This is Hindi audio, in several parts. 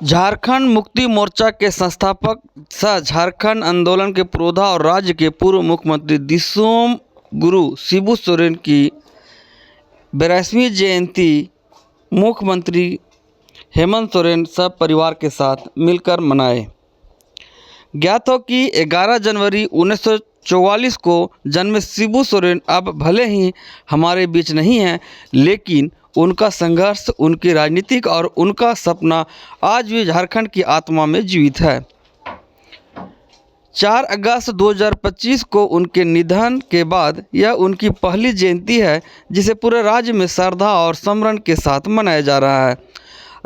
झारखंड मुक्ति मोर्चा के संस्थापक सह झारखंड आंदोलन के पुरोधा और राज्य के पूर्व मुख्यमंत्री दिसोम गुरु शिबू सोरेन की 82वीं जयंती मुख्यमंत्री हेमंत सोरेन सब परिवार के साथ मिलकर मनाए। ज्ञात हो कि 11 जनवरी 1944 को जन्मे शिबू सोरेन अब भले ही हमारे बीच नहीं हैं, लेकिन उनका संघर्ष, उनकी राजनीतिक और उनका सपना आज भी झारखंड की आत्मा में जीवित है। 4 अगस्त 2025 को उनके निधन के बाद यह उनकी पहली जयंती है, जिसे पूरे राज्य में श्रद्धा और स्मरण के साथ मनाया जा रहा है।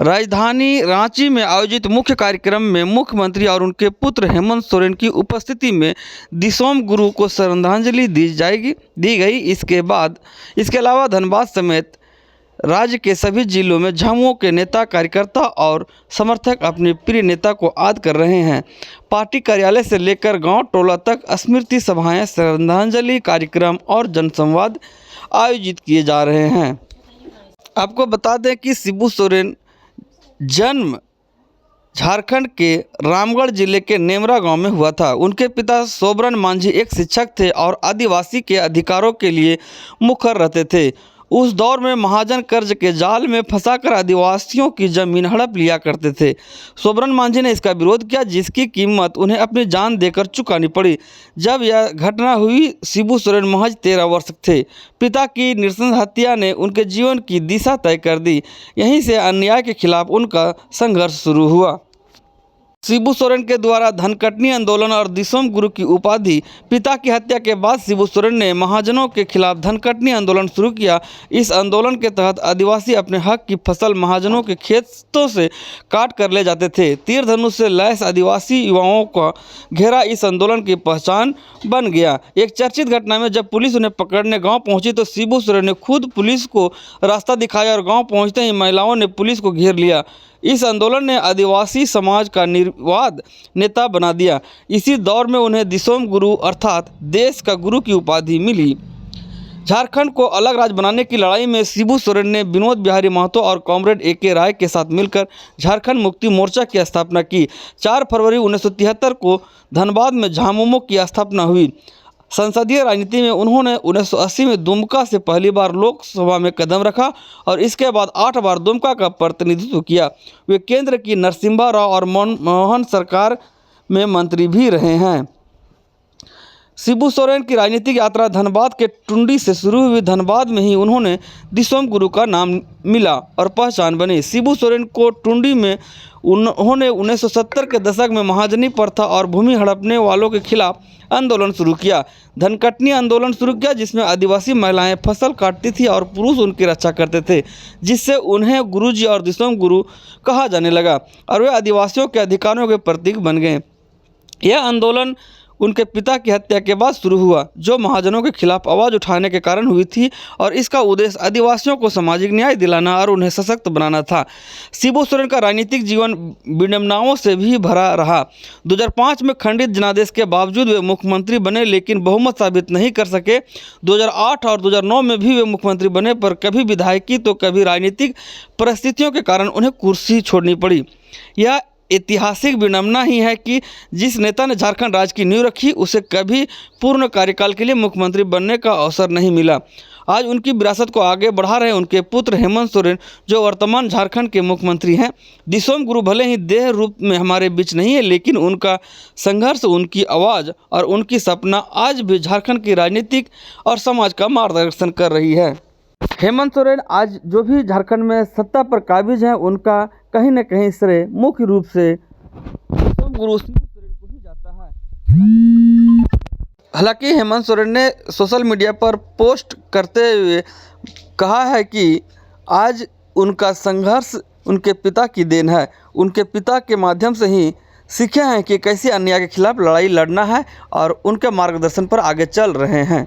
राजधानी रांची में आयोजित मुख्य कार्यक्रम में मुख्यमंत्री और उनके पुत्र हेमंत सोरेन की उपस्थिति में दिसोम गुरु को श्रद्धांजलि दी गई। इसके अलावा धनबाद समेत राज्य के सभी जिलों में झामुमो के नेता, कार्यकर्ता और समर्थक अपने प्रिय नेता को याद कर रहे हैं। पार्टी कार्यालय से लेकर गांव टोला तक स्मृति सभाएं, श्रद्धांजलि कार्यक्रम और जनसंवाद आयोजित किए जा रहे हैं। आपको बता दें कि शिबू सोरेन जन्म झारखंड के रामगढ़ जिले के नेमरा गांव में हुआ था। उनके पिता सोबरन मांझी एक शिक्षक थे और आदिवासी के अधिकारों के लिए मुखर रहते थे। उस दौर में महाजन कर्ज के जाल में फंसाकर आदिवासियों की जमीन हड़प लिया करते थे। सोबरन मांझी ने इसका विरोध किया, जिसकी कीमत उन्हें अपनी जान देकर चुकानी पड़ी। जब यह घटना हुई, शिबू सोरेन महज 13 वर्ष थे। पिता की नृशंस हत्या ने उनके जीवन की दिशा तय कर दी। यहीं से अन्याय के खिलाफ उनका संघर्ष शुरू हुआ। शिबू सोरेन के द्वारा धनकटनी आंदोलन और दिसोम गुरु की उपाधि। पिता की हत्या के बाद शिबू सोरेन ने महाजनों के खिलाफ धनकटनी आंदोलन शुरू किया। इस आंदोलन के तहत आदिवासी अपने हक की फसल महाजनों के खेतों से काट कर ले जाते थे। तीर धनुष से लैस आदिवासी युवाओं का घेरा इस आंदोलन की पहचान बन गया। एक चर्चित घटना में जब पुलिस उन्हें पकड़ने गाँव पहुँची तो शिबू सोरेन ने खुद पुलिस को रास्ता दिखाया और गाँव पहुँचते ही महिलाओं ने पुलिस को घेर लिया। इस आंदोलन ने आदिवासी समाज का निर्विवाद नेता बना दिया। इसी दौर में उन्हें दिसोम गुरु अर्थात देश का गुरु की उपाधि मिली। झारखंड को अलग राज्य बनाने की लड़ाई में शिबू सोरेन ने विनोद बिहारी महतो और कॉमरेड ए.के. राय के साथ मिलकर झारखंड मुक्ति मोर्चा की स्थापना की। 4 फरवरी 1973 को धनबाद में झामुमो की स्थापना हुई। संसदीय राजनीति में उन्होंने 1980 में दुमका से पहली बार लोकसभा में कदम रखा और इसके बाद 8 बार दुमका का प्रतिनिधित्व किया। वे केंद्र की नरसिम्हा राव और मनमोहन सरकार में मंत्री भी रहे हैं। शिबू सोरेन की राजनीतिक यात्रा धनबाद के टुंडी से शुरू हुई। धनबाद में ही उन्होंने दिसोम गुरु का नाम मिला और पहचान बनी। शिबू सोरेन को टुंडी में उन्होंने 1970 के दशक में महाजनी प्रथा और भूमि हड़पने वालों के खिलाफ आंदोलन शुरू किया। धनकटनी आंदोलन शुरू किया, जिसमें आदिवासी महिलाएं फसल काटती थी और पुरुष उनकी रक्षा करते थे, जिससे उन्हें गुरुजी और दिसोम गुरु कहा जाने लगा और वे आदिवासियों के अधिकारों के प्रतीक बन गए। यह आंदोलन उनके पिता की हत्या के बाद शुरू हुआ, जो महाजनों के खिलाफ आवाज़ उठाने के कारण हुई थी और इसका उद्देश्य आदिवासियों को सामाजिक न्याय दिलाना और उन्हें सशक्त बनाना था। शिबू सोरेन का राजनीतिक जीवन विडंबनाओं से भी भरा रहा। 2005 में खंडित जनादेश के बावजूद वे मुख्यमंत्री बने, लेकिन बहुमत साबित नहीं कर सके। 2008 और 2009 में भी वे मुख्यमंत्री बने, पर कभी विधायकी तो कभी राजनीतिक परिस्थितियों के कारण उन्हें कुर्सी छोड़नी पड़ी। यह ऐतिहासिक विडंबना ही है कि जिस नेता ने झारखंड राज्य की नींव रखी, उसे कभी पूर्ण कार्यकाल के लिए मुख्यमंत्री बनने का अवसर नहीं मिला। आज उनकी विरासत को आगे बढ़ा रहे उनके पुत्र हेमंत सोरेन, जो वर्तमान झारखंड के मुख्यमंत्री हैं। दिसोम गुरु भले ही देह रूप में हमारे बीच नहीं है, लेकिन उनका संघर्ष, उनकी आवाज़ और उनकी सपना आज भी झारखंड की राजनीतिक और समाज का मार्गदर्शन कर रही है। हेमंत सोरेन आज जो भी झारखंड में सत्ता पर काबिज हैं, उनका कहीं न कहीं श्रेय मुख्य रूप से दिसोम गुरु शिबू सोरेन को ही जाता है। हालांकि हेमंत सोरेन ने सोशल मीडिया पर पोस्ट करते हुए कहा है कि आज उनका संघर्ष उनके पिता की देन है। उनके पिता के माध्यम से ही सीखे हैं कि कैसे अन्याय के खिलाफ लड़ाई लड़ना है और उनके मार्गदर्शन पर आगे चल रहे हैं।